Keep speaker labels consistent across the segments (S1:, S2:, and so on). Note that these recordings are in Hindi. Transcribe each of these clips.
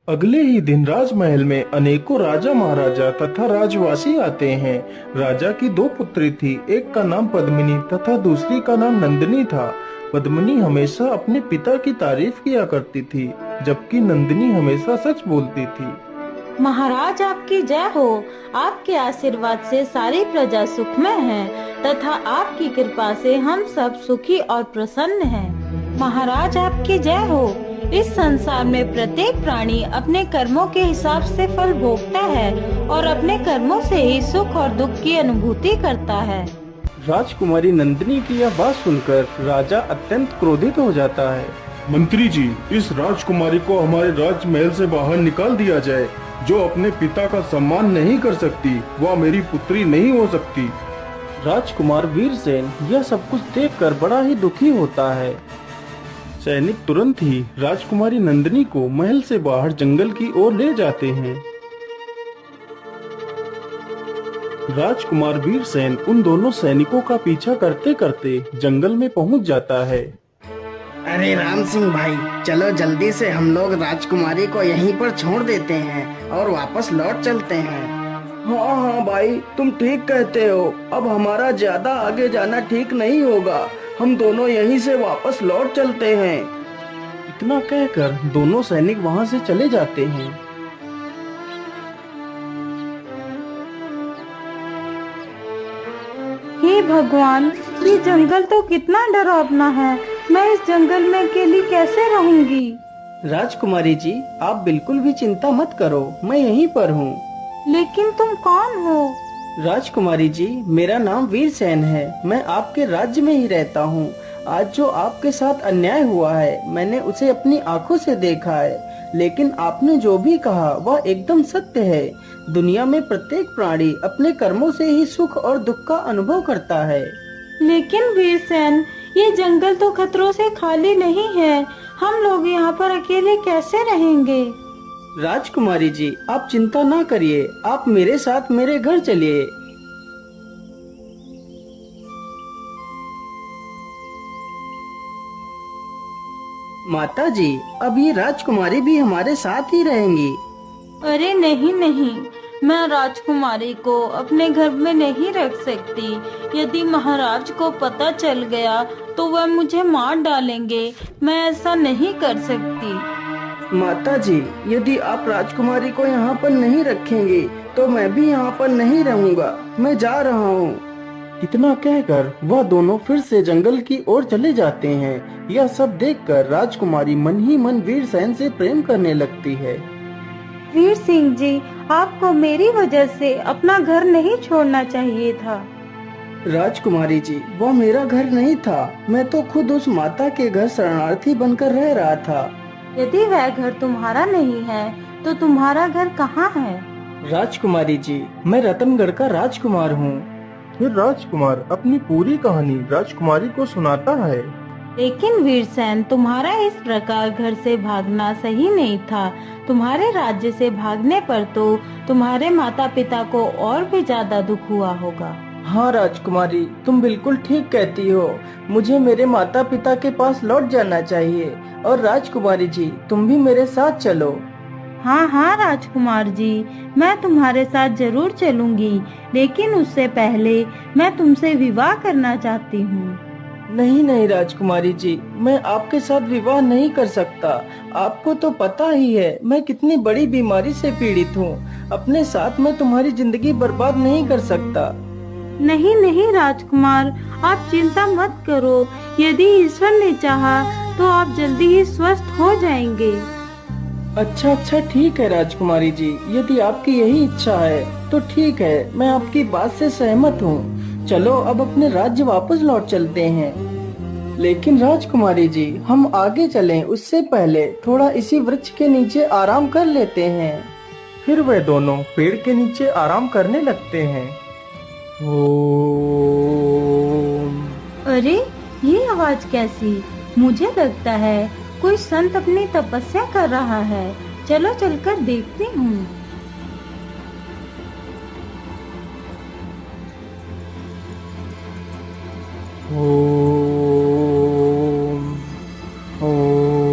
S1: अगले ही दिन राजमहल में अनेकों राजा महाराजा तथा राजवासी आते हैं। राजा की दो पुत्री थी, एक का नाम पद्मिनी तथा दूसरी का नाम नंदिनी था। पद्मिनी हमेशा अपने पिता की तारीफ किया करती थी, जबकि नंदिनी हमेशा सच बोलती थी।
S2: महाराज आपकी जय हो। आपके आशीर्वाद से सारी प्रजा सुखमय है तथा आपकी कृपा से हम सब सुखी और प्रसन्न हैं। महाराज आपकी जय हो। इस संसार में प्रत्येक प्राणी अपने कर्मों के हिसाब से फल भोगता है और अपने कर्मों से ही सुख और दुख की अनुभूति करता है।
S1: राजकुमारी नंदिनी की यह बात सुनकर राजा अत्यंत क्रोधित हो जाता है। मंत्री जी, इस राजकुमारी को हमारे राजमहल से बाहर निकाल दिया जाए। जो अपने पिता का सम्मान नहीं कर सकती, वह मेरी पुत्री नहीं हो सकती। राजकुमार वीरसेन यह सब कुछ देखकर बड़ा ही दुखी होता है। सैनिक तुरंत ही राजकुमारी नंदिनी को महल से बाहर जंगल की ओर ले जाते हैं। राजकुमार वीरसेन उन दोनों सैनिकों का पीछा करते करते जंगल में पहुंच जाता है।
S3: अरे राम सिंह भाई, चलो जल्दी से हम लोग राजकुमारी को यहीं पर छोड़ देते हैं और वापस लौट चलते हैं।
S4: हाँ हाँ भाई, तुम ठीक कहते हो। अब हमारा ज्यादा आगे जाना ठीक नहीं होगा। हम दोनों यहीं से वापस लौट चलते हैं।
S1: इतना कहकर दोनों सैनिक वहां से चले जाते हैं।
S2: हे भगवान, ये जंगल तो कितना डरावना है। मैं इस जंगल में अकेली कैसे रहूंगी।
S4: राजकुमारी जी, आप बिल्कुल भी चिंता मत करो, मैं यहीं पर हूँ।
S2: लेकिन तुम कौन हो।
S4: राजकुमारी जी, मेरा नाम वीरसेन है। मैं आपके राज्य में ही रहता हूँ। आज जो आपके साथ अन्याय हुआ है, मैंने उसे अपनी आंखों से देखा है। लेकिन आपने जो भी कहा वह एकदम सत्य है। दुनिया में प्रत्येक प्राणी अपने कर्मों से ही सुख और दुख का अनुभव करता है।
S2: लेकिन वीरसेन, ये जंगल तो खतरों से खाली नहीं है। हम लोग यहाँ पर अकेले कैसे रहेंगे।
S4: राजकुमारी जी, आप चिंता ना करिए। आप मेरे साथ मेरे घर चलिए। माता जी, अब ये राजकुमारी भी हमारे साथ ही रहेंगी।
S2: अरे नहीं नहीं, मैं राजकुमारी को अपने घर में नहीं रख सकती। यदि महाराज को पता चल गया तो वह मुझे मार डालेंगे। मैं ऐसा नहीं कर सकती।
S4: माता जी, यदि आप राजकुमारी को यहाँ पर नहीं रखेंगी तो मैं भी यहाँ पर नहीं रहूँगा। मैं जा रहा हूँ।
S1: इतना कहकर वह दोनों फिर से जंगल की ओर चले जाते हैं। यह सब देखकर राजकुमारी मन ही मन वीरसेन से प्रेम करने लगती है।
S2: वीर सिंह जी, आपको मेरी वजह से अपना घर नहीं छोड़ना चाहिए था।
S4: राजकुमारी जी, वो मेरा घर नहीं था। मैं तो खुद उस माता के घर शरणार्थी बनकर रह रहा था।
S2: यदि वह घर तुम्हारा नहीं है तो तुम्हारा घर कहाँ है।
S4: राजकुमारी जी, मैं रतनगढ़ का राजकुमार हूँ।
S1: फिर राजकुमार अपनी पूरी कहानी राजकुमारी को सुनाता है।
S2: लेकिन वीरसेन, तुम्हारा इस प्रकार घर से भागना सही नहीं था। तुम्हारे राज्य से भागने पर तो तुम्हारे माता पिता को और भी ज्यादा दुख हुआ होगा।
S4: हाँ राजकुमारी, तुम बिल्कुल ठीक कहती हो। मुझे मेरे माता पिता के पास लौट जाना चाहिए। और राजकुमारी जी, तुम भी मेरे साथ चलो।
S2: हाँ हाँ राजकुमार जी, मैं तुम्हारे साथ जरूर चलूंगी। लेकिन उससे पहले मैं तुमसे विवाह करना चाहती हूँ।
S4: नहीं नहीं राजकुमारी जी, मैं आपके साथ विवाह नहीं कर सकता। आपको तो पता ही है मैं कितनी बड़ी बीमारी से पीड़ित हूँ। अपने साथ मैं तुम्हारी जिंदगी बर्बाद नहीं कर सकता।
S2: नहीं नहीं राजकुमार, आप चिंता मत करो। यदि ईश्वर ने चाहा तो आप जल्दी ही स्वस्थ हो जाएंगे।
S4: अच्छा अच्छा, ठीक है राजकुमारी जी, यदि आपकी यही इच्छा है तो ठीक है। मैं आपकी बात से सहमत हूँ। चलो अब अपने राज्य वापस लौट चलते हैं। लेकिन राजकुमारी जी, हम आगे चलें उससे पहले थोड़ा इसी वृक्ष के नीचे आराम कर लेते हैं।
S1: फिर वे दोनों पेड़ के नीचे आराम करने लगते हैं। ओम।
S2: अरे, ये आवाज कैसी। मुझे लगता है कोई संत अपनी तपस्या कर रहा है। चलो चलकर देखती हूँ।
S1: ओम ओम।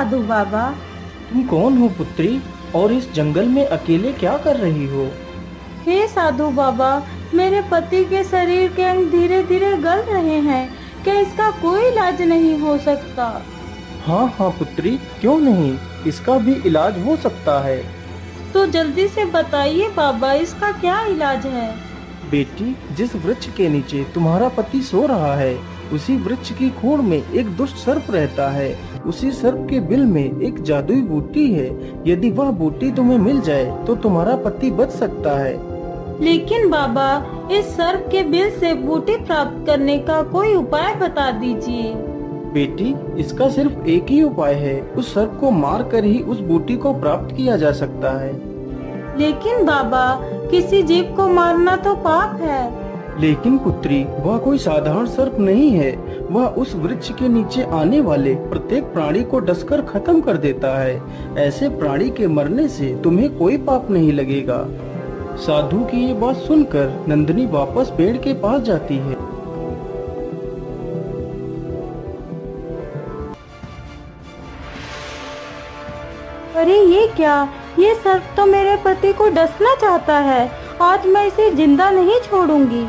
S2: साधु बाबा।
S4: तुम कौन हो पुत्री, और इस जंगल में अकेले क्या कर रही हो?
S2: हे साधु बाबा, मेरे पति के शरीर के अंग धीरे धीरे गल रहे हैं, क्या इसका कोई इलाज नहीं हो सकता?
S4: हाँ हाँ पुत्री, क्यों नहीं, इसका भी इलाज हो सकता है।
S2: तो जल्दी से बताइए बाबा, इसका क्या इलाज है?
S4: बेटी, जिस वृक्ष के नीचे तुम्हारा पति सो रहा है, उसी वृक्ष की खोड़ में एक दुष्ट सर्प रहता है। उसी सर्प के बिल में एक जादुई बूटी है। यदि वह बूटी तुम्हें मिल जाए तो तुम्हारा पति बच सकता है।
S2: लेकिन बाबा, इस सर्प के बिल से बूटी प्राप्त करने का कोई उपाय बता दीजिए।
S4: बेटी, इसका सिर्फ एक ही उपाय है, उस सर्प को मार कर ही उस बूटी को प्राप्त किया जा सकता है।
S2: लेकिन बाबा, किसी जीव को मारना तो पाप है।
S4: लेकिन पुत्री, वह कोई साधारण सर्प नहीं है। वह उस वृक्ष के नीचे आने वाले प्रत्येक प्राणी को डसकर खत्म कर देता है। ऐसे प्राणी के मरने से तुम्हें कोई पाप नहीं लगेगा। साधु की ये बात सुनकर नंदिनी वापस पेड़ के पास जाती है।
S2: अरे ये क्या, ये सर्प तो मेरे पति को डसना चाहता है। आज मैं इसे जिंदा नहीं छोड़ूंगी।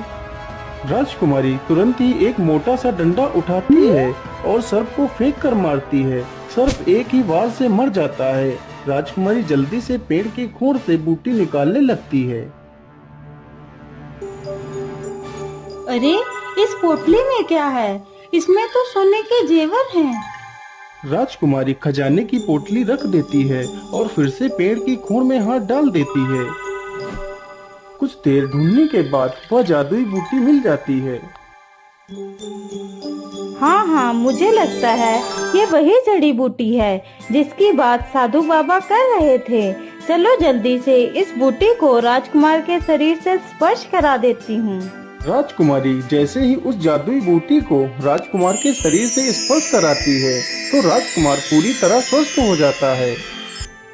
S1: राजकुमारी तुरंत ही एक मोटा सा डंडा उठाती है और सर्प को फेंक कर मारती है। सर्प एक ही वार से मर जाता है। राजकुमारी जल्दी से पेड़ की खोर से बूटी निकालने लगती है।
S2: अरे, इस पोटली में क्या है? इसमें तो सोने के जेवर हैं।
S1: राजकुमारी खजाने की पोटली रख देती है और फिर से पेड़ की खोर में हाथ डाल देती है। कुछ देर ढूंढने के बाद वह जादुई बूटी मिल जाती है।
S2: हाँ हाँ, मुझे लगता है ये वही जड़ी बूटी है जिसकी बात साधु बाबा कर रहे थे। चलो जल्दी से इस बूटी को राजकुमार के शरीर से स्पर्श करा देती हूँ।
S1: राजकुमारी जैसे ही उस जादुई बूटी को राजकुमार के शरीर से स्पर्श कराती है तो राजकुमार पूरी तरह स्वस्थ हो जाता है।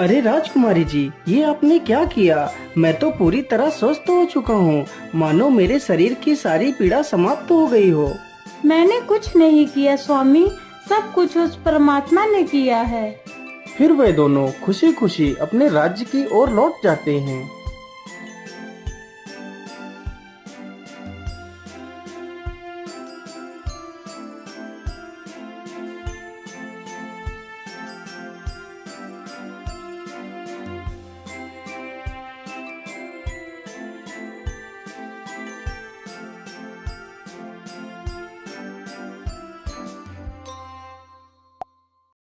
S4: अरे राजकुमारी जी, ये आपने क्या किया? मैं तो पूरी तरह स्वस्थ हो चुका हूँ, मानो मेरे शरीर की सारी पीड़ा समाप्त हो गई हो।
S2: मैंने कुछ नहीं किया स्वामी, सब कुछ उस परमात्मा ने किया है।
S4: फिर वे दोनों खुशी खुशी अपने राज्य की ओर लौट जाते हैं।